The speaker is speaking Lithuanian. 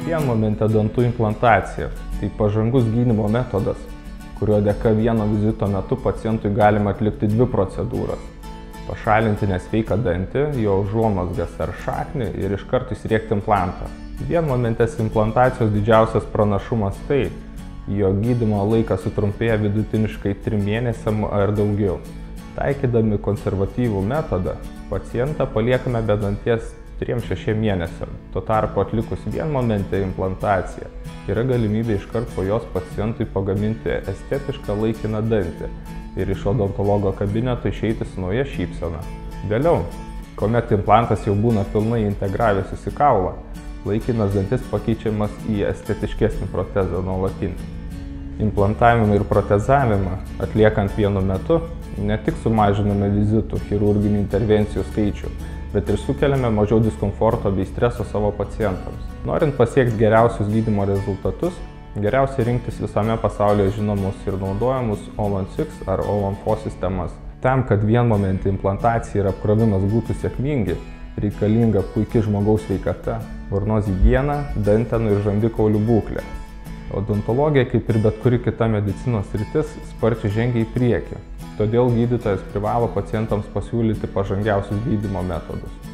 Vienmomentė dantų implantacija – tai pažangus gydymo metodas, kurio dėka vieno vizito metu pacientui galima atlikti 2 procedūras – pašalinti nesveiką dantį, jo užuomazgas ar šaknį ir iš karto įsriegti implantą. Vienmomentės implantacijos didžiausias pranašumas tai, jo gydymo laikas sutrumpėja vidutiniškai 3 mėnesiam ar daugiau. Taikydami konservatyvų metodą, pacientą paliekame be danties 3-6 mėnesiam. Tuo tarpu atlikus vienmomentę implantaciją yra galimybė iškart po jos pacientui pagaminti estetišką laikiną dantį ir iš odontologo kabineto išeiti su nauja šypsena. Vėliau, kuomet implantas jau būna pilnai integravęsis į kaulą, laikinas dantis pakeičiamas į estetiškesnį protezą nuolatinį. Implantavimą ir protezavimą atliekant vienu metu ne tik sumažiname vizitų, chirurginių intervencijų skaičių, bet ir sukeliame mažiau diskomforto bei streso savo pacientams. Norint pasiekti geriausius gydymo rezultatus, geriausia rinktis visame pasaulyje žinomus ir naudojamus All-on-6 ar All-on-4 sistemas. Tam, kad vienmomentė implantacija ir apkrovimas būtų sėkmingi, reikalinga puiki žmogaus sveikata, burnos higiena, dantenų ir žandikaulių būklė. Odontologija, kaip ir bet kuri kita medicinos sritis, sparčiai žengia į priekį. Todėl gydytojas privalo pacientams pasiūlyti pažangiausius gydymo metodus.